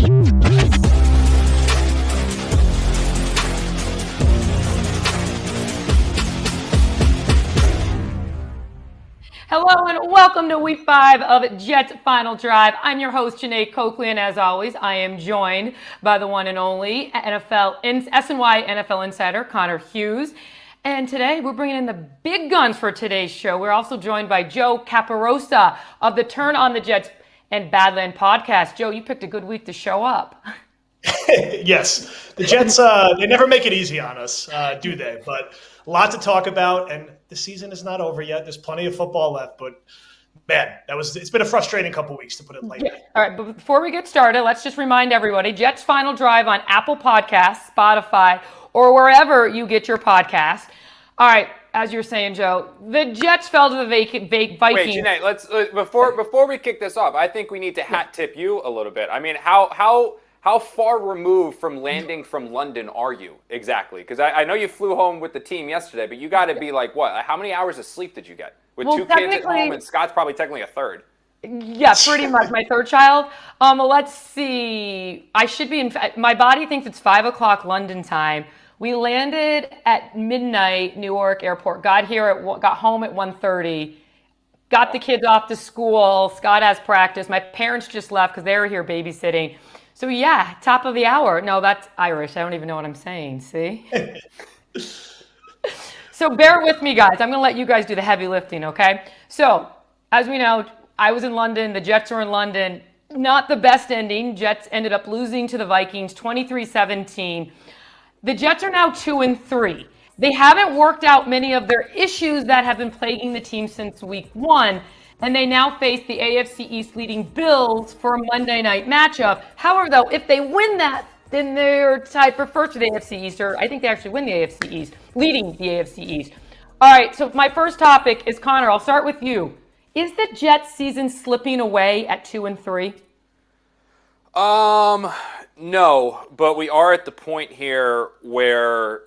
Hello and welcome to Week 5 of Jets Final Drive. I'm your host, Jeane Coakley, and as always, I am joined by the one and only SNY NFL insider, Connor Hughes. And today, we're bringing in the big guns for today's show. We're also joined by Joe Caporoso of the Turn on the Jets and Badland podcast. Joe, you picked a good week to show up. Yes, the Jets, they never make it easy on us, do they? But a lot to talk about, and the season is not over yet. There's plenty of football left, but man, it's been a frustrating couple weeks, to put it lightly. Yeah. All right, but before we get started, let's just remind everybody, Jets Final Drive on Apple Podcasts, Spotify, or wherever you get your podcasts. All right, as you're saying, Joe, the Jets fell to the Vikings. Wait, Jeane, let's before we kick this off, I think we need to hat tip you a little bit. I mean, how far removed from landing from London are you exactly? Because I know you flew home with the team yesterday, but you got to be like, what? How many hours of sleep did you get? With two kids at home, and Scott's probably technically a third. Yeah, pretty much. My third child. Let's see. I should be in. My body thinks it's 5 o'clock London time. We landed at midnight, Newark Airport. Got home at 1:30. Got the kids off to school. Scott has practice. My parents just left because they were here babysitting. So yeah, top of the hour. No, that's Irish. I don't even know what I'm saying. See? So bear with me, guys. I'm going to let you guys do the heavy lifting, okay? So, as we know, I was in London. The Jets were in London. Not the best ending. Jets ended up losing to the Vikings 23-17. The Jets are now 2-3. They haven't worked out many of their issues that have been plaguing the team since week 1. And they now face the AFC East leading Bills for a Monday night matchup. However, though, if they win that, then they're tied for first to the AFC East, or I think they actually win the AFC East, leading the AFC East. All right, so my first topic is, Connor, I'll start with you. Is the Jets season slipping away at 2-3? No, but we are at the point here where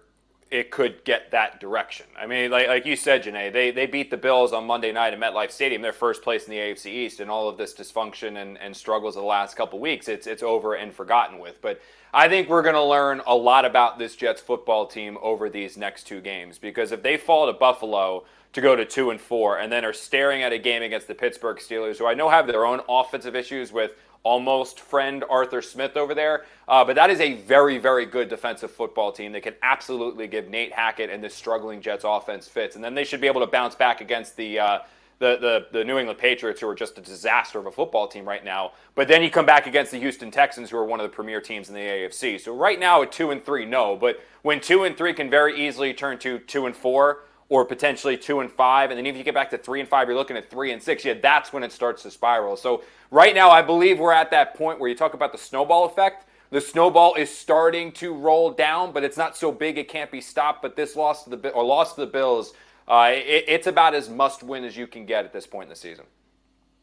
it could get that direction. I mean, like you said, Jeane, they beat the Bills on Monday night at MetLife Stadium. They're first place in the AFC East, and all of this dysfunction and struggles of the last couple weeks, it's over and forgotten with. But I think we're going to learn a lot about this Jets football team over these next 2 games, because if they fall to Buffalo to go to 2-4 and then are staring at a game against the Pittsburgh Steelers, who I know have their own offensive issues with almost friend Arthur Smith over there. But that is a very, very good defensive football team that can absolutely give Nate Hackett and this struggling Jets offense fits. And then they should be able to bounce back against the New England Patriots, who are just a disaster of a football team right now. But then you come back against the Houston Texans, who are one of the premier teams in the AFC. So right now at 2-3, no. But when 2-3 can very easily turn to 2-4, or potentially 2-5, and then if you get back to 3-5, you're looking at 3-6. Yeah, that's when it starts to spiral. So right now, I believe we're at that point where you talk about the snowball effect. The snowball is starting to roll down, but it's not so big it can't be stopped. But this loss to the Bills, it's about as must-win as you can get at this point in the season.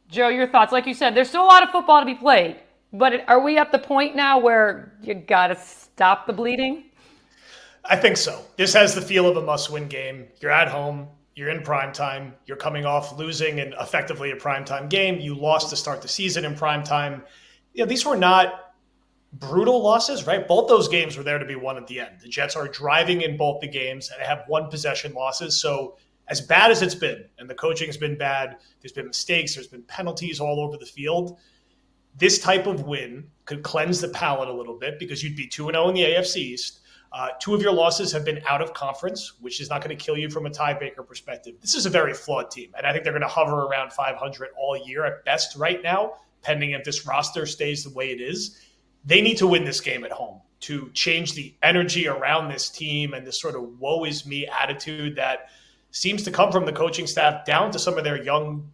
Joe, your thoughts? Like you said, there's still a lot of football to be played, but are we at the point now where you got to stop the bleeding? I think so. This has the feel of a must-win game. You're at home. You're in primetime. You're coming off losing in effectively a primetime game. You lost to start the season in primetime. You know, these were not brutal losses, right? Both those games were there to be won at the end. The Jets are driving in both the games and have 1-possession losses. So as bad as it's been, and the coaching has been bad, there's been mistakes, there's been penalties all over the field, this type of win could cleanse the palate a little bit, because you'd be 2-0 in the AFC East. 2 of your losses have been out of conference, which is not going to kill you from a tiebreaker perspective. This is a very flawed team, and I think they're going to hover around 500 all year at best right now, pending if this roster stays the way it is. They need to win this game at home to change the energy around this team and this sort of woe is me attitude that seems to come from the coaching staff down to some of their young,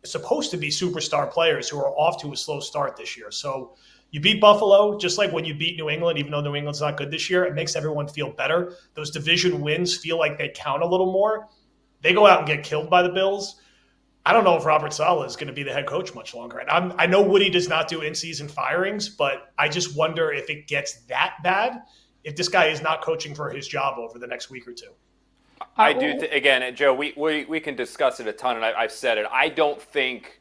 supposed to be superstar players who are off to a slow start this year. So you beat Buffalo, just like when you beat New England, even though New England's not good this year, it makes everyone feel better. Those division wins feel like they count a little more. They go out and get killed by the Bills. I don't know if Robert Saleh is going to be the head coach much longer. And I know Woody does not do in-season firings, but I just wonder if it gets that bad, if this guy is not coaching for his job over the next week or 2. I do. Again, Joe, we can discuss it a ton, and I've said it. I don't think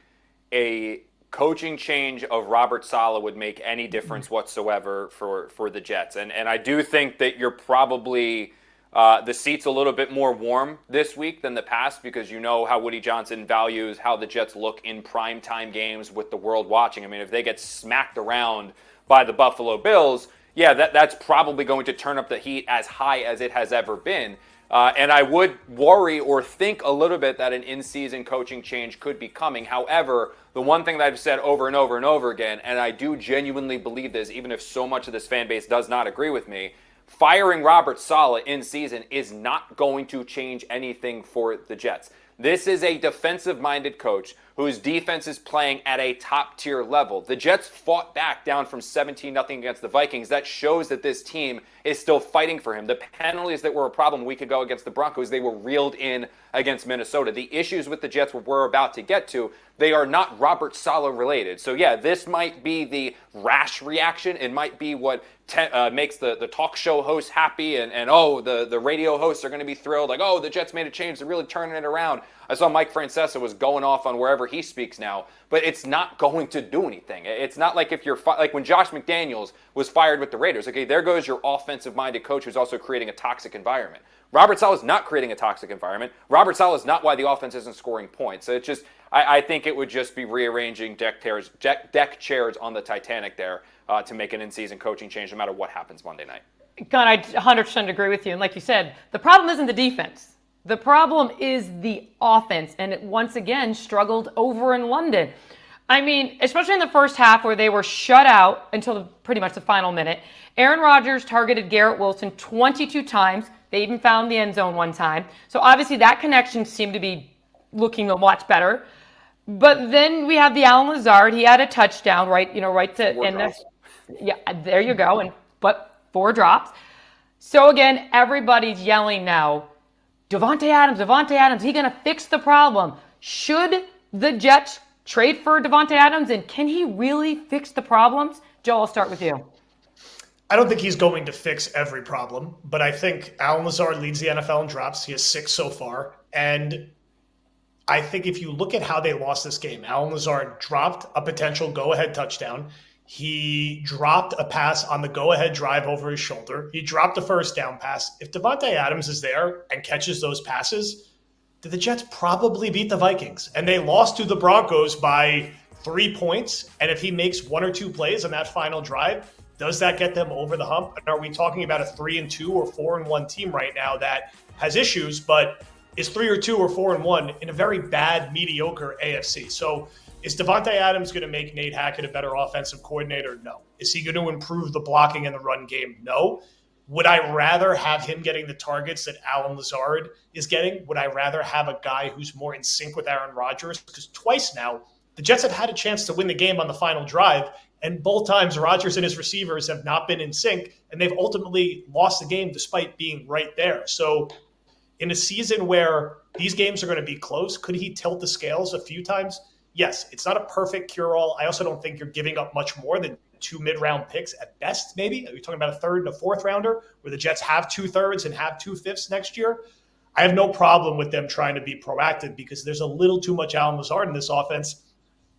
a coaching change of Robert Saleh would make any difference whatsoever for the Jets. And I do think that you're probably the seat's a little bit more warm this week than the past, because you know how Woody Johnson values how the Jets look in primetime games with the world watching. I mean, if they get smacked around by the Buffalo Bills, yeah, that's probably going to turn up the heat as high as it has ever been. And I would worry or think a little bit that an in-season coaching change could be coming. However, the one thing that I've said over and over and over again, and I do genuinely believe this, even if so much of this fan base does not agree with me, firing Robert Saleh in season is not going to change anything for the Jets. This is a defensive-minded coach whose defense is playing at a top-tier level. The Jets fought back down from 17-0 against the Vikings. That shows that this team is still fighting for him. The penalties that were a problem a week ago against the Broncos, they were reeled in against Minnesota. The issues with the Jets we're about to get to, they are not Robert Saleh related. So yeah, this might be the rash reaction. It might be what makes the talk show hosts happy, and the radio hosts are going to be thrilled. Like, oh, the Jets made a change. They're really turning it around. I saw Mike Francesa was going off on wherever he speaks now, but it's not going to do anything. It's not like if you're like when Josh McDaniels was fired with the Raiders. Okay, there goes your offensive-minded coach who's also creating a toxic environment. Robert Saleh is not creating a toxic environment. Robert Saleh is not why the offense isn't scoring points. So it's just, I think it would just be rearranging deck chairs on the Titanic there to make an in-season coaching change no matter what happens Monday night. God, I 100% agree with you. And like you said, the problem isn't the defense. The problem is the offense, and it once again struggled over in London. I mean, especially in the first half where they were shut out until pretty much the final minute. Aaron Rodgers targeted Garrett Wilson 22 times. They even found the end zone one time. So obviously that connection seemed to be looking much better. But then we have the Allen Lazard. He had a touchdown, right to end this. Yeah, there you go. But 4 drops. So again, everybody's yelling now, Davante Adams, he's going to fix the problem. Should the Jets trade for Davante Adams, and can he really fix the problems? Joe, I'll start with you. I don't think he's going to fix every problem, but I think Allen Lazard leads the NFL in drops. He has 6 so far. And I think if you look at how they lost this game, Allen Lazard dropped a potential go-ahead touchdown. He dropped a pass on the go-ahead drive over his shoulder. He dropped a first down pass. If Davante Adams is there and catches those passes, the Jets probably beat the Vikings. And they lost to the Broncos by 3 points. And if he makes 1 or 2 plays on that final drive, does that get them over the hump? And are we talking about a 3-2 or 4-1 team right now that has issues, but is 3-2 or 4-1 in a very bad, mediocre AFC? So is Davante Adams going to make Nate Hackett a better offensive coordinator? No. Is he going to improve the blocking in the run game? No. Would I rather have him getting the targets that Allen Lazard is getting? Would I rather have a guy who's more in sync with Aaron Rodgers? Because twice now, the Jets have had a chance to win the game on the final drive, and both times Rodgers and his receivers have not been in sync, and they've ultimately lost the game despite being right there. So in a season where these games are going to be close, could he tilt the scales a few times? Yes, it's not a perfect cure-all. I also don't think you're giving up much more than 2 mid-round picks at best, maybe. Are you talking about a 3rd and a 4th rounder where the Jets have 2/3 and have 2/5 next year? I have no problem with them trying to be proactive because there's a little too much Allen Lazard in this offense.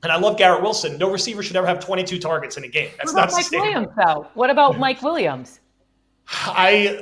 And I love Garrett Wilson. No receiver should ever have 22 targets in a game. That's not sustainable. Mike Williams, though? What about Mike Williams?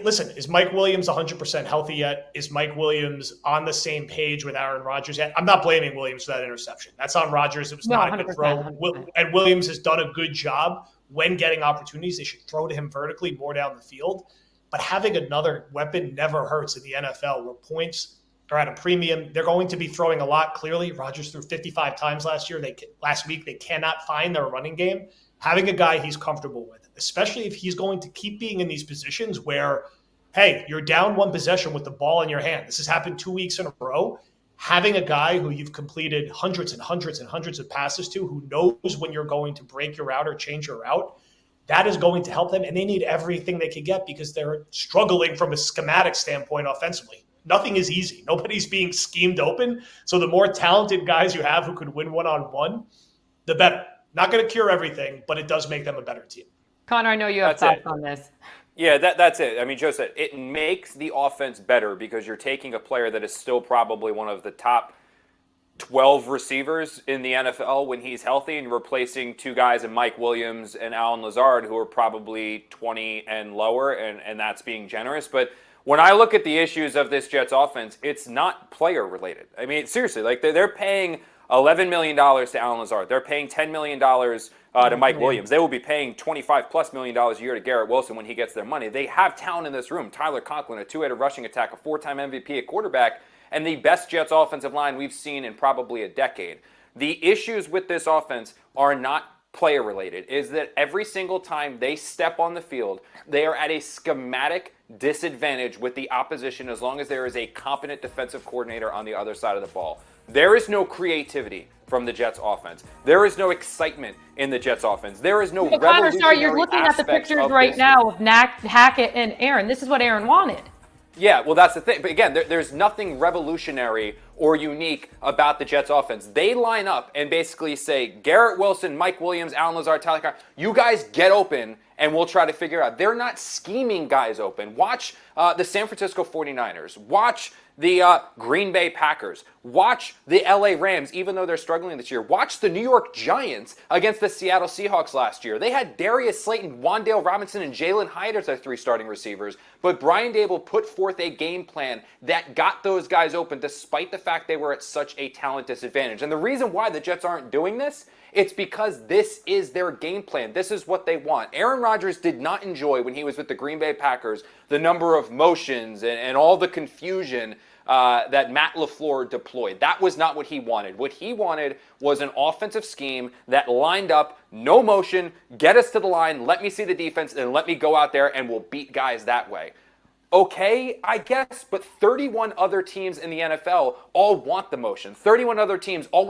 Listen, is Mike Williams 100% healthy yet? Is Mike Williams on the same page with Aaron Rodgers yet? I'm not blaming Williams for that interception. That's on Rodgers. It was not a good throw. 100%. And Williams has done a good job when getting opportunities. They should throw to him vertically more down the field. But having another weapon never hurts in the NFL where points are at a premium. They're going to be throwing a lot, clearly. Rodgers threw 55 times last week. They cannot find their running game. Having a guy he's comfortable with, especially if he's going to keep being in these positions where, hey, you're down 1 possession with the ball in your hand. This has happened 2 weeks in a row. Having a guy who you've completed hundreds and hundreds and hundreds of passes to, who knows when you're going to break your route or change your route, that is going to help them. And they need everything they can get because they're struggling from a schematic standpoint offensively. Nothing is easy. Nobody's being schemed open. So the more talented guys you have who could win one-on-one, the better. Not going to cure everything, but it does make them a better team. Connor, I know you have thoughts on this. Yeah, that's it. I mean, Joe said it makes the offense better because you're taking a player that is still probably one of the top 12 receivers in the NFL when he's healthy, and replacing two guys in Mike Williams and Allen Lazard who are probably 20 and lower, and that's being generous. But when I look at the issues of this Jets offense, it's not player related. I mean, seriously, like they're paying $11 million to Allen Lazard. They're paying $10 million to Mike Williams. They will be paying $25+ million a year to Garrett Wilson when he gets their money. They have talent in this room. Tyler Conklin, a two-headed rushing attack, a 4-time MVP at quarterback, and the best Jets offensive line we've seen in probably a decade. The issues with this offense are not player related, is that every single time they step on the field, they are at a schematic disadvantage with the opposition as long as there is a competent defensive coordinator on the other side of the ball. There is no creativity from the Jets offense. There is no excitement in the Jets offense. There is no revolutionary sorry, you're looking at the pictures right now of Hackett and Aaron. This is what Aaron wanted. Yeah, well, that's the thing. But again, there's nothing revolutionary or unique about the Jets offense. They line up and basically say, Garrett Wilson, Mike Williams, Allen Lazard, Tyler Conklin, you guys get open and we'll try to figure it out. They're not scheming guys open. Watch the San Francisco 49ers. Watch the Green Bay Packers. Watch the LA Rams, even though they're struggling this year. Watch the New York Giants against the Seattle Seahawks last year. They had Darius Slayton, Wan'Dale Robinson, and Jalen Hyatt as their three starting receivers, but Brian Daboll put forth a game plan that got those guys open despite the fact they were at such a talent disadvantage. And the reason why the Jets aren't doing this, it's because this is their game plan. This is what they want. Aaron Rodgers did not enjoy, when he was with the Green Bay Packers, the number of motions and all the confusion that Matt LaFleur deployed. That was not what he wanted. What he wanted was an offensive scheme that lined up, no motion, get us to the line, let me see the defense, and let me go out there and we'll beat guys that way. Okay, I guess, but 31 other teams in the NFL all want the motion. 31 other teams all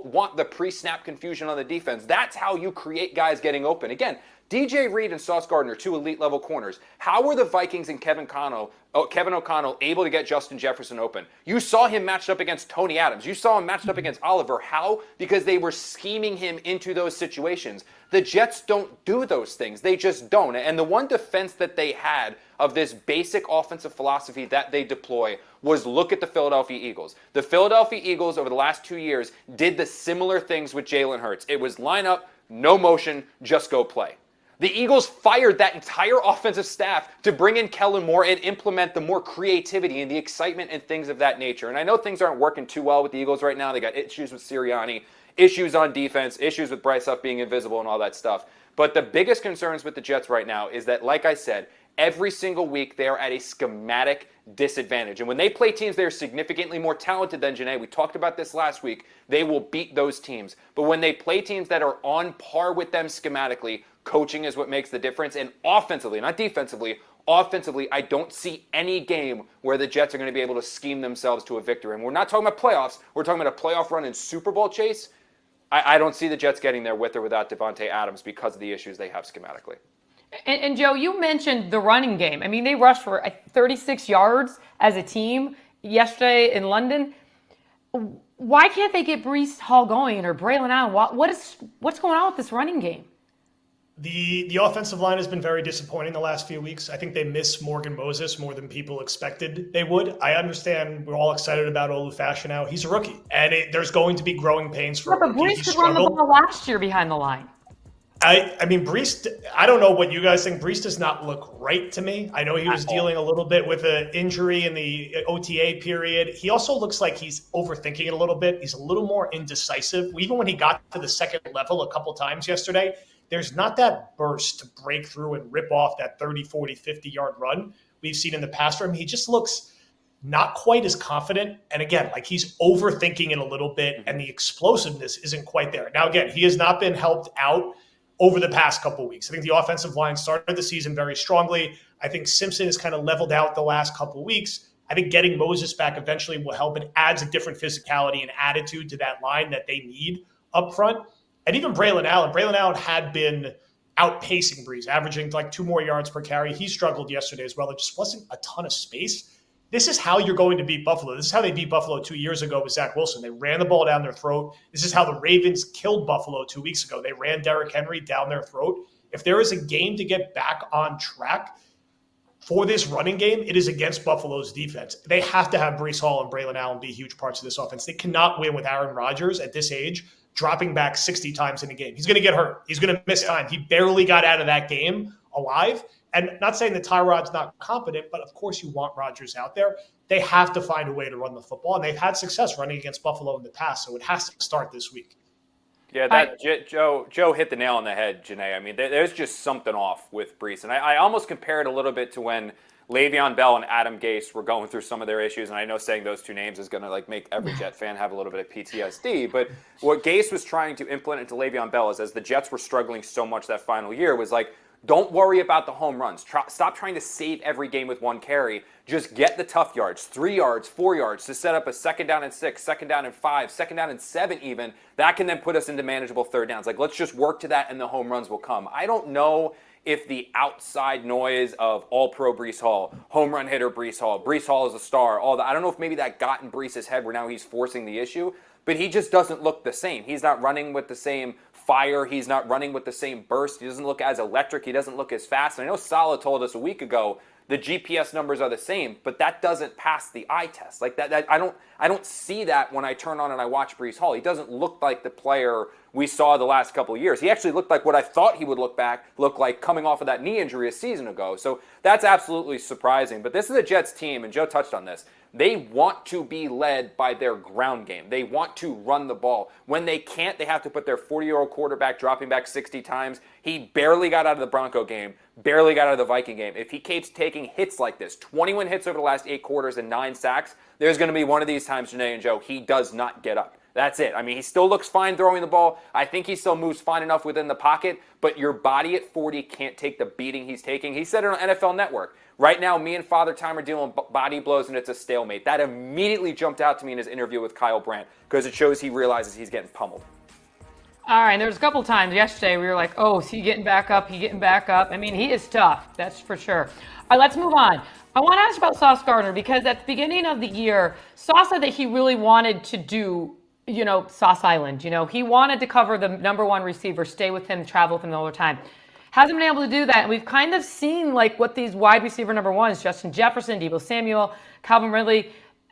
want the pre-snap confusion on the defense. That's how you create guys getting open. Again, DJ Reed and Sauce Gardner, two elite-level corners. How were the Vikings and Kevin O'Connell able to get Justin Jefferson open? You saw him matched up against Tony Adams. You saw him matched up against Oliver. How? Because they were scheming him into those situations. The Jets don't do those things. They just don't. And the one defense that they had of this basic offensive philosophy that they deploy was look at the Philadelphia Eagles. The Philadelphia Eagles over the last 2 years did the similar things with Jalen Hurts. It was line up, no motion, just go play. The Eagles fired that entire offensive staff to bring in Kellen Moore and implement the more creativity and the excitement and things of that nature. And I know things aren't working too well with the Eagles right now. They got issues with Sirianni, issues on defense, issues with Bryce Huff being invisible and all that stuff. But the biggest concerns with the Jets right now is that, like I said, every single week they are at a schematic disadvantage. And when they play teams that are significantly more talented than Jeane, we talked about this last week, they will beat those teams. But when they play teams that are on par with them schematically, coaching is what makes the difference. And offensively, not defensively, offensively, I don't see any game where the Jets are going to be able to scheme themselves to a victory. And we're not talking about playoffs. We're talking about a playoff run and Super Bowl chase. I don't see the Jets getting there with or without Davante Adams because of the issues they have schematically. And Joe, you mentioned the running game. I mean, they rushed for 36 yards as a team yesterday in London. Why can't they get Breece Hall going or Braylon Allen? What's going on with this running game? The offensive line has been very disappointing the last few weeks. I think they miss Morgan Moses more than people expected they would. I understand we're all excited about Olu Fashanu. He's a rookie, and there's going to be growing pains for him. But Breece could run the ball last year behind the line. I mean, Breece, I don't know what you guys think. Breece does not look right to me. I know he was dealing a little bit with an injury in the OTA period. He also looks like he's overthinking it a little bit. He's a little more indecisive. Even when he got to the second level a couple times yesterday, there's not that burst to break through and rip off that 30, 40, 50-yard run we've seen in the past from him. He just looks not quite as confident. And again, like he's overthinking it a little bit, and the explosiveness isn't quite there. Now, again, he has not been helped out over the past couple of weeks. I think the offensive line started the season very strongly. I think Simpson has kind of leveled out the last couple of weeks. I think getting Moses back eventually will help. It adds a different physicality and attitude to that line that they need up front. And even Braylon Allen had been outpacing Breece, averaging like 2 more yards per carry. He struggled yesterday as well. There just wasn't a ton of space. This is how you're going to beat Buffalo. This is how they beat Buffalo 2 years ago with Zach Wilson. They ran the ball down their throat. This is how the Ravens killed Buffalo 2 weeks ago. They ran Derrick Henry down their throat. If there is a game to get back on track, for this running game, it is against Buffalo's defense. They have to have Breece Hall and Braylon Allen be huge parts of this offense. They cannot win with Aaron Rodgers at this age, dropping back 60 times in a game. He's going to get hurt. He's going to miss time. He barely got out of that game alive. And not saying that Tyrod's not competent, but of course you want Rodgers out there. They have to find a way to run the football, and they've had success running against Buffalo in the past, so it has to start this week. Yeah, Joe hit the nail on the head, Jeane. I mean, there's just something off with Breece. And I almost compare it a little bit to when Le'Veon Bell and Adam Gase were going through some of their issues. And I know saying those two names is going to make every Jet fan have a little bit of PTSD. But what Gase was trying to implement into Le'Veon Bell is, as the Jets were struggling so much that final year, was don't worry about the home runs. Stop trying to save every game with one carry. Just get the tough yards, 3 yards, 4 yards, to set up a 2nd down and 6, 2nd down and 5, 2nd down and 7 even. That can then put us into manageable third downs. Let's just work to that and the home runs will come. I don't know if the outside noise of all-pro Breece Hall, home run hitter Breece Hall is a star, all that. I don't know if maybe that got in Breece's head where now he's forcing the issue, but he just doesn't look the same. He's not running with the same fire. He's not running with the same burst. He doesn't look as electric. He doesn't look as fast. And I know Salah told us a week ago the GPS numbers are the same, but that doesn't pass the eye test. I don't see that when I turn on and I watch Breece Hall. He doesn't look like the player we saw the last couple of years. He actually looked like what I thought he would look like coming off of that knee injury a season ago. So that's absolutely surprising. But this is a Jets team, and Joe touched on this. They want to be led by their ground game. They want to run the ball. When they can't, they have to put their 40-year-old quarterback dropping back 60 times. He barely got out of the Bronco game, barely got out of the Viking game. If he keeps taking hits like this, 21 hits over the last 8 quarters and 9 sacks, there's going to be one of these times, Jeane and Joe, he does not get up. That's it. I mean, he still looks fine throwing the ball. I think he still moves fine enough within the pocket, but your body at 40 can't take the beating he's taking. He said it on NFL Network. Right now, me and Father Time are dealing with body blows, and it's a stalemate. That immediately jumped out to me in his interview with Kyle Brandt because it shows he realizes he's getting pummeled. All right, there was a couple times yesterday we were like, oh, is he getting back up? He getting back up? I mean, he is tough. That's for sure. All right, let's move on. I want to ask about Sauce Gardner because at the beginning of the year, Sauce said that he really wanted to do Sauce Island. He wanted to cover the number one receiver, stay with him, travel with him the whole time. Hasn't been able to do that. And we've kind of seen what these wide receiver number ones, Justin Jefferson, Deebo Samuel, Calvin Ridley,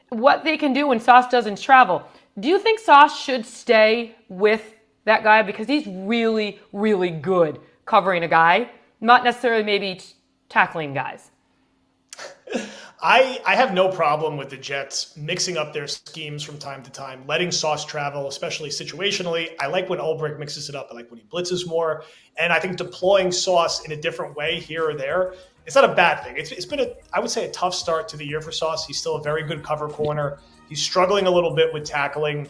what they can do when Sauce doesn't travel. Do you think Sauce should stay with that guy? Because he's really, really good covering a guy, not necessarily maybe tackling guys. I have no problem with the Jets mixing up their schemes from time to time, letting Sauce travel, especially situationally. I like when Ulbrich mixes it up. I like when he blitzes more. And I think deploying Sauce in a different way here or there, it's not a bad thing. It's been, I would say, a tough start to the year for Sauce. He's still a very good cover corner. He's struggling a little bit with tackling.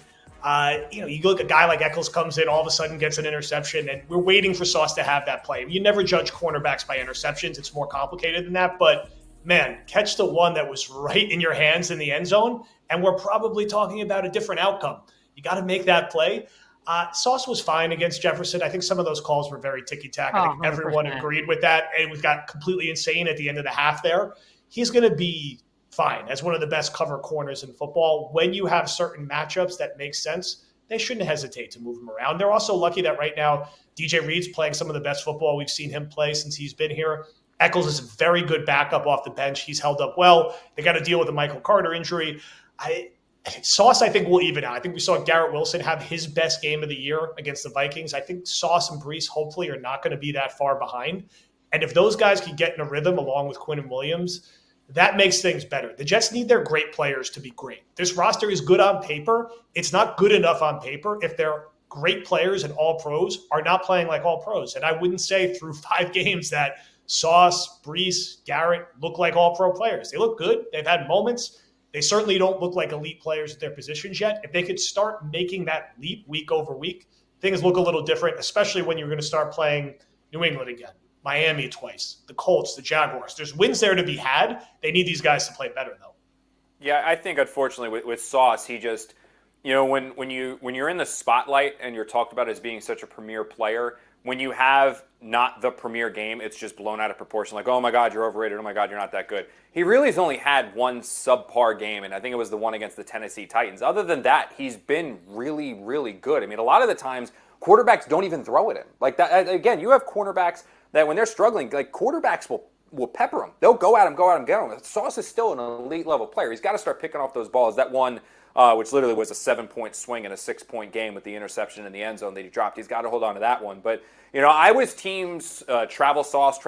You look at a guy like Eccles comes in, all of a sudden gets an interception, and we're waiting for Sauce to have that play. You never judge cornerbacks by interceptions. It's more complicated than that. But man, catch the one that was right in your hands in the end zone, and we're probably talking about a different outcome. You got to make that play. Sauce was fine against Jefferson. I think some of those calls were very ticky-tack. I think 100%. Everyone agreed with that, and it got completely insane at the end of the half there. He's going to be fine as one of the best cover corners in football. When you have certain matchups that make sense, they shouldn't hesitate to move him around. They're also lucky that right now DJ Reed's playing some of the best football we've seen him play since he's been here. Eccles is a very good backup off the bench. He's held up well. They got to deal with the Michael Carter injury. Sauce, I think, will even out. I think we saw Garrett Wilson have his best game of the year against the Vikings. I think Sauce and Breece hopefully are not going to be that far behind. And if those guys can get in a rhythm along with Quinn and Williams, that makes things better. The Jets need their great players to be great. This roster is good on paper. It's not good enough on paper if their great players and all pros are not playing like all pros. And I wouldn't say through 5 games that Sauce, Breece, Garrett look like all-pro players. They look good. They've had moments. They certainly don't look like elite players at their positions yet. If they could start making that leap week over week, things look a little different, especially when you're going to start playing New England again, Miami twice, the Colts, the Jaguars. There's wins there to be had. They need these guys to play better, though. Yeah, I think, unfortunately, with Sauce, he just, when you're in the spotlight and you're talked about as being such a premier player, when you have not the premier game, it's just blown out of proportion. Like, oh my God, you're overrated. Oh my God, you're not that good. He really has only had one subpar game, and I think it was the one against the Tennessee Titans. Other than that, he's been really, really good. I mean, a lot of the times, quarterbacks don't even throw at him. Like that again, you have cornerbacks that when they're struggling, like quarterbacks will will pepper him. They'll go at him, get him. Sauce is still an elite level player. He's got to start picking off those balls. That one, which literally was a 7-point swing in a 6-point game with the interception in the end zone that he dropped. He's got to hold on to that one. But, I was teams travel sauce.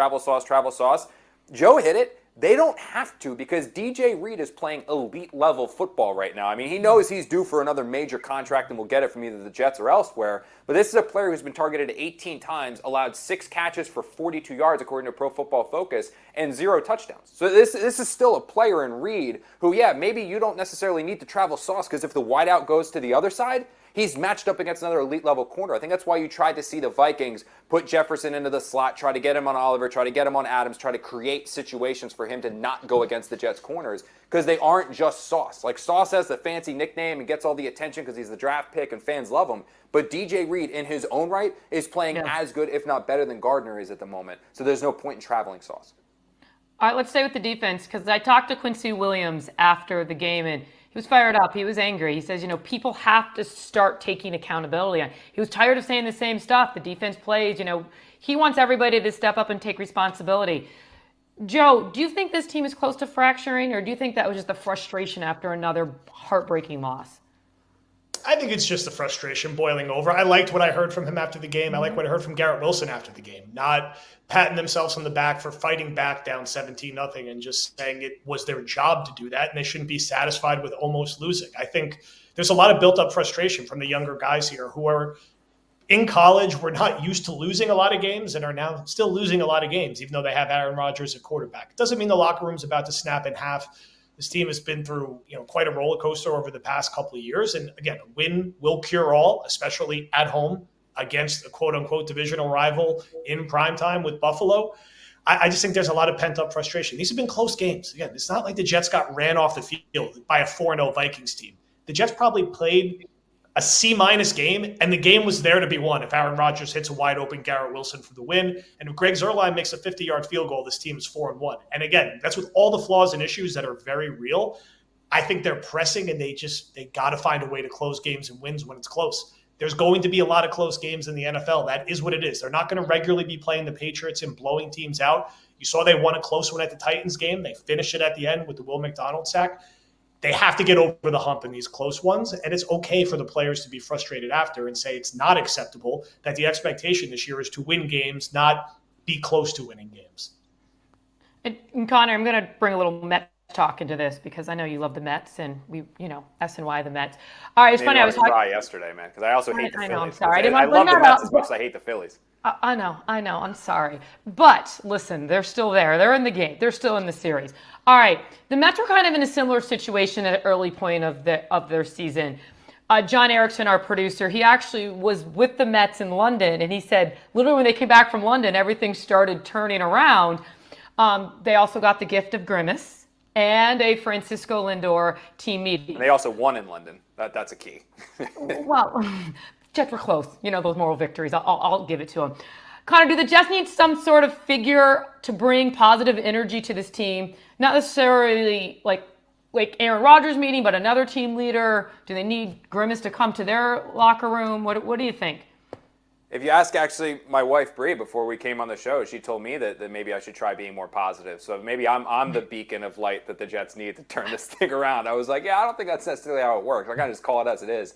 Joe hit it. They don't have to because DJ Reed is playing elite level football right now. I mean, he knows he's due for another major contract and will get it from either the Jets or elsewhere. But this is a player who's been targeted 18 times, allowed 6 catches for 42 yards according to Pro Football Focus, and 0 touchdowns. So this is still a player in Reed who, maybe you don't necessarily need to travel sauce because if the wideout goes to the other side, he's matched up against another elite level corner. I think that's why you tried to see the Vikings put Jefferson into the slot, try to get him on Oliver, try to get him on Adams, try to create situations for him to not go against the Jets corners because they aren't just Sauce. Like Sauce has the fancy nickname and gets all the attention because he's the draft pick and fans love him. But DJ Reed in his own right is playing as good, if not better than Gardner is at the moment. So there's no point in traveling Sauce. All right, let's stay with the defense because I talked to Quincy Williams after the game and he was fired up. He was angry. He says, people have to start taking accountability. He was tired of saying the same stuff. The defense plays, he wants everybody to step up and take responsibility. Joe, do you think this team is close to fracturing or do you think that was just the frustration after another heartbreaking loss? I think it's just the frustration boiling over. I liked what I heard from him after the game. I like what I heard from Garrett Wilson after the game. Not patting themselves on the back for fighting back down 17-0 and just saying it was their job to do that and they shouldn't be satisfied with almost losing. I think there's a lot of built-up frustration from the younger guys here who are in college, were not used to losing a lot of games and are now still losing a lot of games, even though they have Aaron Rodgers at quarterback. It doesn't mean the locker room's about to snap in half. This team has been through, quite a roller coaster over the past couple of years. And again, a win will cure all, especially at home against a quote-unquote divisional rival in primetime with Buffalo. I just think there's a lot of pent-up frustration. These have been close games. Again, it's not like the Jets got ran off the field by a 4-0 Vikings team. The Jets probably played a C- game, and the game was there to be won. If Aaron Rodgers hits a wide-open Garrett Wilson for the win, and if Greg Zuerlein makes a 50-yard field goal, this team is 4-1. And again, that's with all the flaws and issues that are very real. I think they're pressing, and they got to find a way to close games and wins when it's close. There's going to be a lot of close games in the NFL. That is what it is. They're not going to regularly be playing the Patriots and blowing teams out. You saw they won a close one at the Titans game. They finished it at the end with the Will McDonald sack. They have to get over the hump in these close ones, and it's okay for the players to be frustrated after and say it's not acceptable, that the expectation this year is to win games, not be close to winning games. And Connor, I'm going to bring a little Mets talk into this because I know you love the Mets and we, SNY the Mets. All right, it's funny. I was talking yesterday, man, because I also hate the Phillies. I know, I'm sorry. I love the Mets as much as I hate the Phillies. I know. I'm sorry. But listen, they're still there. They're in the game. They're still in the series. All right. The Mets were kind of in a similar situation at an early point of their season. John Erickson, our producer, he actually was with the Mets in London, and he said literally when they came back from London, everything started turning around. They also got the gift of Grimace and a Francisco Lindor team meeting. And they also won in London. That's a key. Well, Jets were close. Those moral victories. I'll give it to them. Connor, do the Jets need some sort of figure to bring positive energy to this team? Not necessarily like Aaron Rodgers meeting, but another team leader. Do they need Grimace to come to their locker room? What do you think? If you ask actually my wife Bree before we came on the show, she told me that maybe I should try being more positive. So maybe I'm the beacon of light that the Jets need to turn this thing around. I was like, I don't think that's necessarily how it works. I kind of just call it as it is.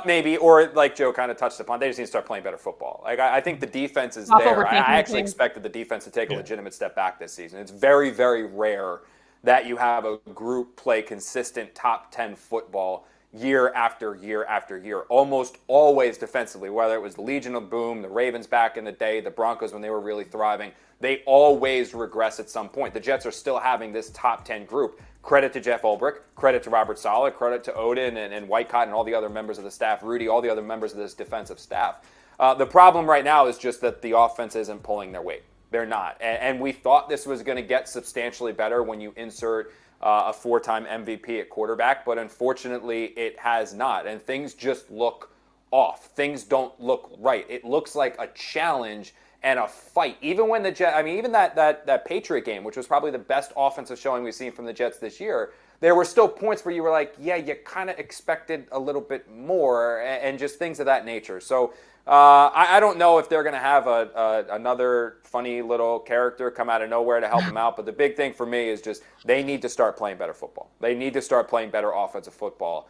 Maybe, or like Joe kind of touched upon, they just need to start playing better football. Like I think the defense is there. I actually expected the defense to take a legitimate step back this season. It's very, very rare that you have a group play consistent top 10 football year after year after year, almost always defensively, whether it was the Legion of Boom, the Ravens back in the day, the Broncos when they were really thriving. They always regress at some point. The Jets are still having this top 10 group. Credit to Jeff Ulbrich, credit to Robert Saleh, credit to Odin and Whitecott and all the other members of the staff, Rudy, all the other members of this defensive staff. The problem right now is just that the offense isn't pulling their weight. They're not. And we thought this was going to get substantially better when you insert a 4-time MVP at quarterback, but unfortunately it has not. And things just look off. Things don't look right. It looks like a challenge and a fight. Even when the Jets, even that Patriot game, which was probably the best offensive showing we've seen from the Jets this year, there were still points where you were like, yeah, you kind of expected a little bit more, and just things of that nature. So I don't know if they're going to have another funny little character come out of nowhere to help them out. But the big thing for me is just they need to start playing better football. They need to start playing better offensive football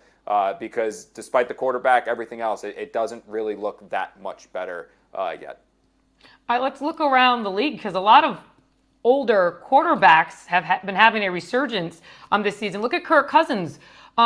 because despite the quarterback, everything else, it doesn't really look that much better yet. All right, let's look around the league because a lot of older quarterbacks have been having a resurgence this season. Look at Kirk Cousins.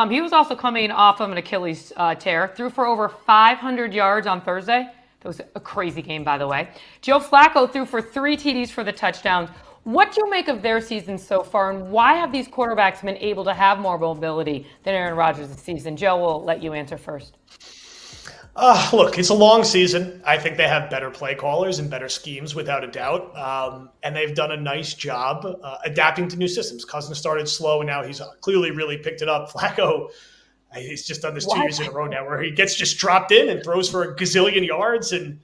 He was also coming off of an Achilles tear, threw for over 500 yards on Thursday. That was a crazy game, by the way. Joe Flacco threw for 3 TDs for the touchdowns. What do you make of their season so far, and why have these quarterbacks been able to have more mobility than Aaron Rodgers this season? Joe, will let you answer first. Look, it's a long season. I think they have better play callers and better schemes, without a doubt. And they've done a nice job adapting to new systems. Cousins started slow, and now he's clearly really picked it up. Flacco, he's just done this 2 years in a row now where he gets just dropped in and throws for a gazillion yards. And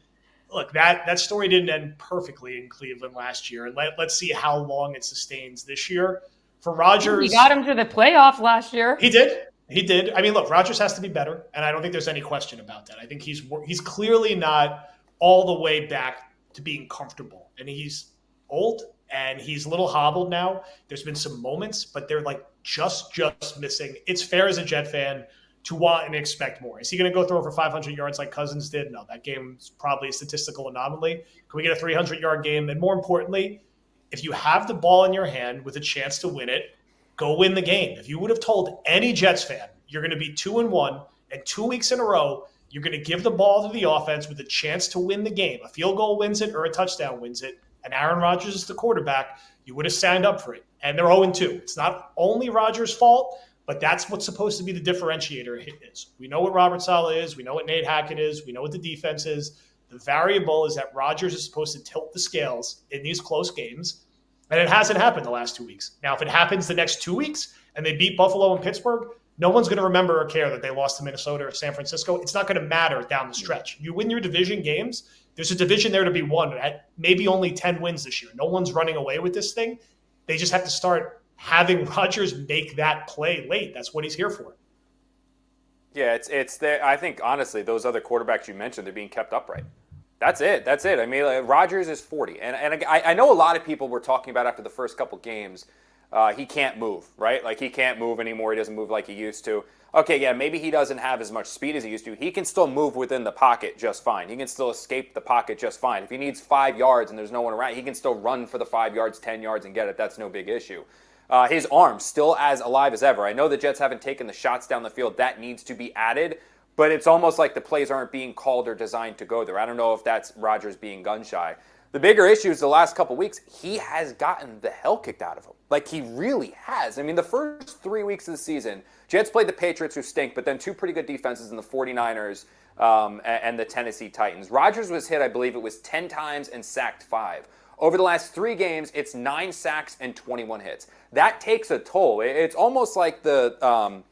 look, that story didn't end perfectly in Cleveland last year. And let's see how long it sustains this year. For Rodgers, he got him to the playoffs last year. He did. He did. I mean, look, Rodgers has to be better, and I don't think there's any question about that. I think he's clearly not all the way back to being comfortable, and he's old, and he's a little hobbled now. There's been some moments, but they're like just missing. It's fair as a Jet fan to want and expect more. Is he going to go throw for 500 yards like Cousins did? No, that game's probably a statistical anomaly. Can we get a 300-yard game? And more importantly, if you have the ball in your hand with a chance to win it, go win the game. If you would have told any Jets fan you're going to be 2-1 and 2 weeks in a row, you're going to give the ball to the offense with a chance to win the game. A field goal wins it or a touchdown wins it, and Aaron Rodgers is the quarterback, you would have signed up for it. And they're 0-2. It's not only Rodgers' fault, but that's what's supposed to be the differentiator is. We know what Robert Saleh is. We know what Nate Hackett is. We know what the defense is. The variable is that Rodgers is supposed to tilt the scales in these close games. And it hasn't happened the last 2 weeks. Now, if it happens the next 2 weeks and they beat Buffalo and Pittsburgh, no one's going to remember or care that they lost to Minnesota or San Francisco. It's not going to matter down the stretch. You win your division games, there's a division there to be won at maybe only 10 wins this year. No one's running away with this thing. They just have to start having Rodgers make that play late. That's what he's here for. Yeah, it's there. I think, honestly, those other quarterbacks you mentioned, they're being kept upright. That's it. I mean, Rodgers is 40. And I know a lot of people were talking about after the first couple games, he can't move, right? Like, he can't move anymore. He doesn't move like he used to. Okay, yeah, maybe he doesn't have as much speed as he used to. He can still move within the pocket just fine. He can still escape the pocket just fine. If he needs 5 yards and there's no one around, he can still run for the 5 yards, 10 yards and get it. That's no big issue. His arm's still as alive as ever. I know the Jets haven't taken the shots down the field. That needs to be added. But it's almost like the plays aren't being called or designed to go there. I don't know if that's Rodgers being gun shy. The bigger issue is the last couple weeks, he has gotten the hell kicked out of him. Like, he really has. I mean, the first 3 weeks of the season, Jets played the Patriots, who stink, but then 2 pretty good defenses in the 49ers and the Tennessee Titans. Rodgers was hit, I believe it was 10 times and sacked 5. Over the last 3 games, it's 9 sacks and 21 hits. That takes a toll. It's almost like the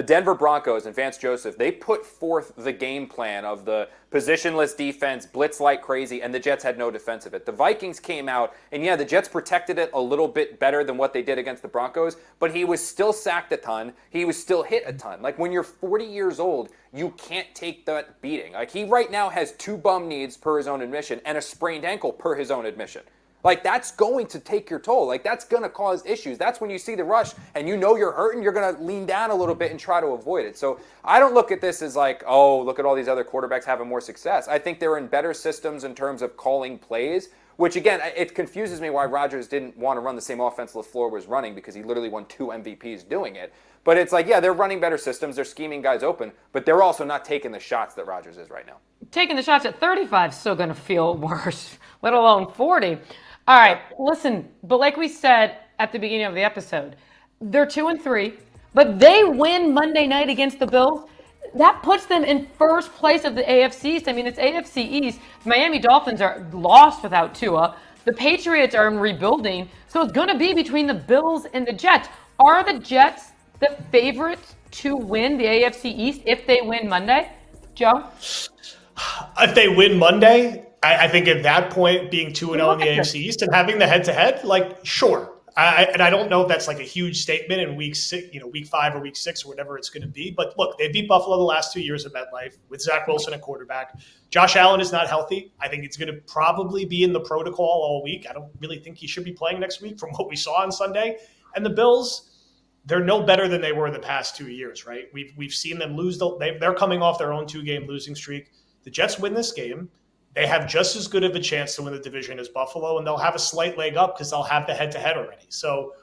Denver Broncos and Vance Joseph, they put forth the game plan of the positionless defense, blitz like crazy, and the Jets had no defense of it. The Vikings came out, and yeah, the Jets protected it a little bit better than what they did against the Broncos, but he was still sacked a ton. He was still hit a ton. Like, when you're 40 years old, you can't take that beating. Like, he right now has 2 bum knees per his own admission and a sprained ankle per his own admission. Like, that's going to take your toll. Like, that's going to cause issues. That's when you see the rush and you know you're hurting, you're going to lean down a little bit and try to avoid it. So I don't look at this as like, oh, look at all these other quarterbacks having more success. I think they're in better systems in terms of calling plays, which, again, it confuses me why Rodgers didn't want to run the same offense LaFleur was running, because he literally won 2 MVPs doing it. But it's like, yeah, they're running better systems. They're scheming guys open, but they're also not taking the shots that Rodgers is right now. Taking the shots at 35 is still going to feel worse, let alone 40. All right, listen, but like we said at the beginning of the episode, they're 2-3, but they win Monday night against the Bills. That puts them in first place of the AFC East. I mean, it's AFC East. Miami Dolphins are lost without Tua. The Patriots are in rebuilding, so it's going to be between the Bills and the Jets. Are the Jets the favorites to win the AFC East if they win Monday? Joe? If they win Monday, I think at that point, being 2-0 in the AFC East and having the head-to-head, like, sure. And I don't know if that's like a huge statement in week 6, week 5 or week 6 or whatever it's going to be. But look, they beat Buffalo the last 2 years at MetLife with Zach Wilson at quarterback. Josh Allen is not healthy. I think it's going to probably be in the protocol all week. I don't really think he should be playing next week from what we saw on Sunday. And the Bills, they're no better than they were the past 2 years, right? We've seen them lose. They're coming off their own 2-game losing streak. The Jets win this game. They have just as good of a chance to win the division as Buffalo, and they'll have a slight leg up because they'll have the head-to-head already. So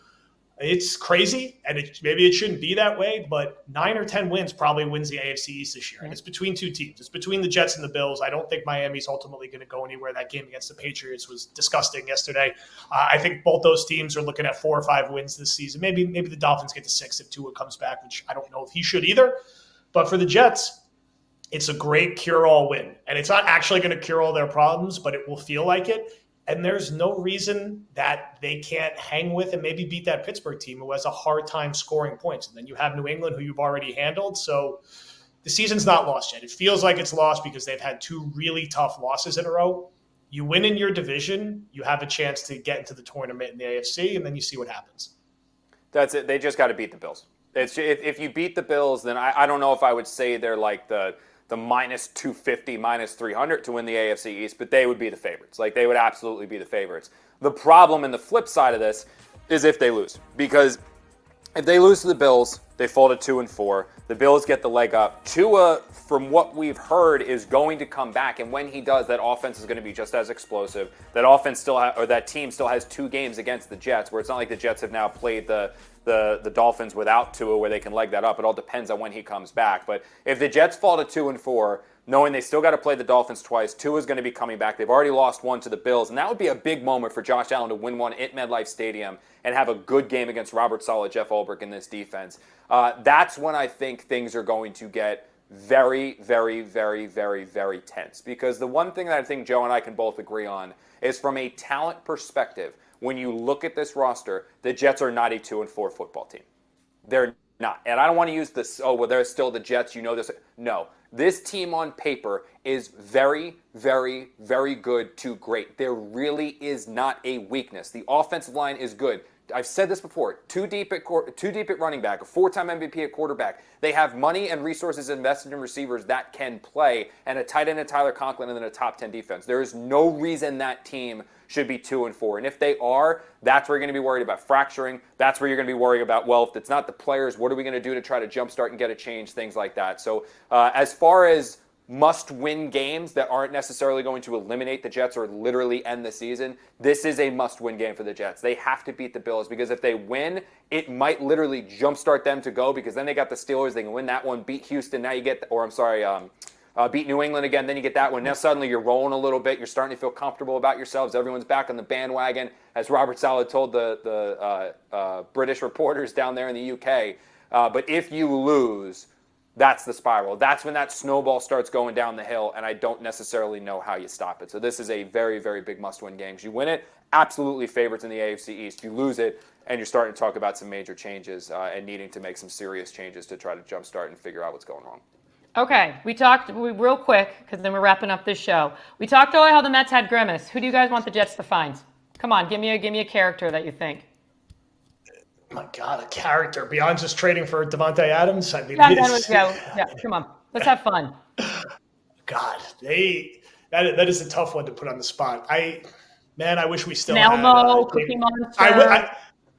it's crazy, and maybe it shouldn't be that way, but 9 or 10 wins probably wins the AFC East this year. And it's between 2 teams. It's between the Jets and the Bills. I don't think Miami's ultimately going to go anywhere. That game against the Patriots was disgusting yesterday. I think both those teams are looking at 4 or 5 wins this season. Maybe the Dolphins get to 6 if Tua comes back, which I don't know if he should either. But for the Jets, it's a great cure-all win. And it's not actually going to cure all their problems, but it will feel like it. And there's no reason that they can't hang with and maybe beat that Pittsburgh team who has a hard time scoring points. And then you have New England, who you've already handled. So the season's not lost yet. It feels like it's lost because they've had 2 really tough losses in a row. You win in your division, you have a chance to get into the tournament in the AFC, and then you see what happens. That's it. They just got to beat the Bills. If you beat the Bills, then I don't know if I would say they're like the minus 250, minus 300 to win the AFC East, but they would be the favorites. Like, they would absolutely be the favorites. The problem and the flip side of this is if they lose. Because if they lose to the Bills, they fall to 2-4. The Bills get the leg up. Tua, from what we've heard, is going to come back, and when he does, that offense is going to be just as explosive. That offense that team still has 2 games against the Jets, where it's not like the Jets have now played the Dolphins without Tua, where they can leg that up. It all depends on when he comes back. But if the Jets fall to 2-4, knowing they still got to play the Dolphins twice, Tua's going to be coming back. They've already lost 1 to the Bills, and that would be a big moment for Josh Allen to win 1 at MetLife Stadium and have a good game against Robert Saleh, Jeff Ulbrich in this defense. That's when I think things are going to get very, very, very, very, very tense. Because the one thing that I think Joe and I can both agree on is, from a talent perspective, when you look at this roster, the Jets are not a 2-4 football team. They're not. And I don't want to use this, they're still the Jets, you know this. No. This team on paper is very, very, very good to great. There really is not a weakness. The offensive line is good. I've said this before, 2 deep at running back, a 4-time MVP at quarterback. They have money and resources invested in receivers that can play, and a tight end at Tyler Conklin, and then a top 10 defense. There is no reason that team should be 2-4. And if they are, that's where you're going to be worried about fracturing. That's where you're going to be worried about, well, if it's not the players, what are we going to do to try to jumpstart and get a change, things like that. So as far as must-win games that aren't necessarily going to eliminate the Jets or literally end the season, this is a must-win game for the Jets. They have to beat the Bills, because if they win, it might literally jumpstart them to go, because then they got the Steelers. They can win that one, beat Houston. Now you get, beat New England again, then you get that one. Now suddenly you're rolling a little bit. You're starting to feel comfortable about yourselves. Everyone's back on the bandwagon, as Robert Saleh told the British reporters down there in the UK. But if you lose, that's the spiral. That's when that snowball starts going down the hill, and I don't necessarily know how you stop it. So this is a very, very big must-win game. You win it, absolutely favorites in the AFC East. You lose it, and you're starting to talk about some major changes and needing to make some serious changes to try to jumpstart and figure out what's going wrong. Okay, real quick, because then we're wrapping up this show. We talked earlier how the Mets had Grimace. Who do you guys want the Jets to find? Come on, give me a character that you think. My God, a character beyond just trading for Davante Adams. I mean, yeah, come on, let's have fun. God, that is a tough one to put on the spot. I wish we still Elmo, had Cookie Monster.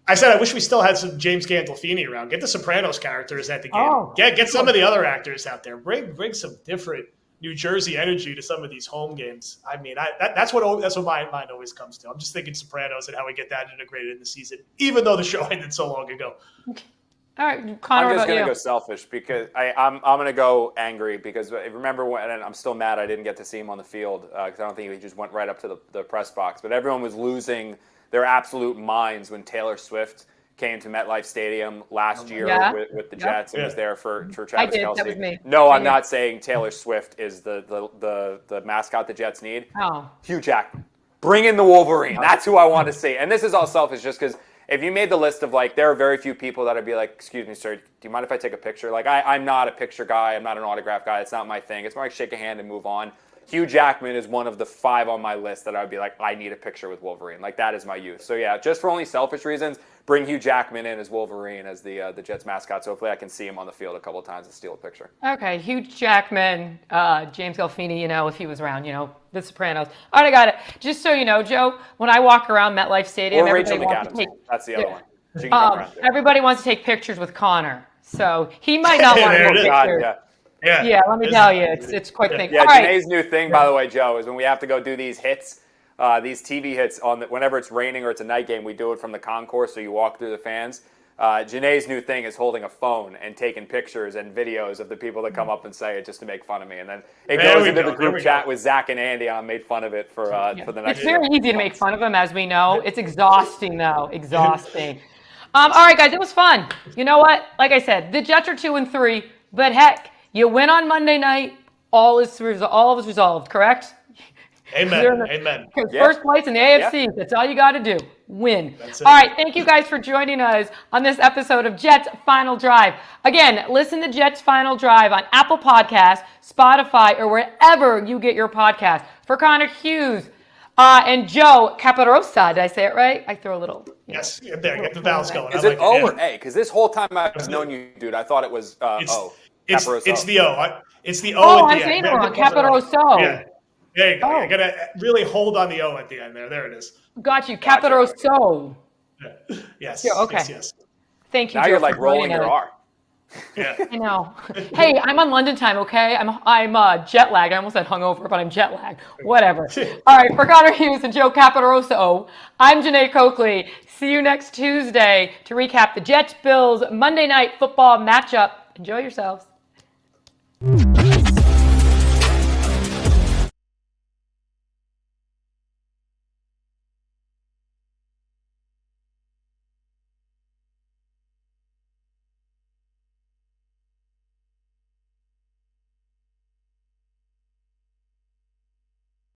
I said I wish we still had some James Gandolfini around. Get the Sopranos characters at the game. Oh. Get some of the other actors out there. Bring some different New Jersey energy to some of these home games. I mean, that's what my mind always comes to. I'm just thinking Sopranos and how we get that integrated in the season, even though the show ended so long ago. All right, Connor, I'm just going to go selfish, because I'm going to go angry, because remember when, and I'm still mad I didn't get to see him on the field, because I don't think he just went right up to the press box. But everyone was losing their absolute minds when Taylor Swift came to MetLife Stadium last year with the Jets and was there for Travis Kelce. That was me. No, I'm not saying Taylor Swift is the mascot the Jets need. Oh. Hugh Jackman. Bring in the Wolverine. That's who I want to see. And this is all selfish, just because if you made the list of, like, there are very few people that would be like, excuse me, sir, do you mind if I take a picture? Like, I'm not a picture guy. I'm not an autograph guy. It's not my thing. It's more like shake a hand and move on. Hugh Jackman is one of the 5 on my list that I would be like, I need a picture with Wolverine. Like, that is my youth. So, yeah, just for only selfish reasons, bring Hugh Jackman in as Wolverine, as the Jets mascot. So hopefully I can see him on the field a couple of times and steal a picture. Okay, Hugh Jackman, James Gandolfini, if he was around, The Sopranos. All right, I got it. Just so you know, Joe, when I walk around MetLife Stadium, Or Rachel everybody wants to McAdams. take, That's the other one. She can come around too. everybody wants to take pictures with Connor. So he might not want to There take it is. pictures. God, Yeah, let me tell you, it's a quick thing. Yeah, All right. Janae's new thing, by the way, Joe, is when we have to go do these hits, these TV hits, whenever it's raining or it's a night game, we do it from the concourse, so you walk through the fans. Janae's new thing is holding a phone and taking pictures and videos of the people that come up and say it just to make fun of me. And then it goes into the group chat with Zach and Andy, and I made fun of it for the next It's very show. easy to make fun of him, as we know. It's exhausting, though. Exhausting. All right, guys, it was fun. You know what? Like I said, the Jets are 2-3, but heck, you win on Monday night, all is resolved, correct? Amen. Amen. Because first place in the AFC, that's all you got to do. Win. That's it. All right, thank you guys for joining us on this episode of Jets Final Drive. Again, listen to Jets Final Drive on Apple Podcasts, Spotify, or wherever you get your podcast. For Connor Hughes and Joe Caporoso, did I say it right? I throw a little. Yes. There, get the vowels going. Is it O or A? Because this whole time I've known you, dude, I thought it was O. It's the O. It's the O Oh, at I'm the saying end. it wrong. Caporoso. Yeah. There you go. Oh. You're going to really hold on the O at the end there. There it is. Got you. Caporoso. Yes. Yeah, okay. Yes. Thank you, Now Joe, you're for like rolling joining your us. R. Yeah. I know. Hey, I'm on London time, okay? I'm jet lagged. I almost said hungover, but I'm jet lagged. Whatever. All right, for Connor Hughes and Joe Caporoso, I'm Jeane Coakley. See you next Tuesday to recap the Jets-Bills Monday Night Football matchup. Enjoy yourselves.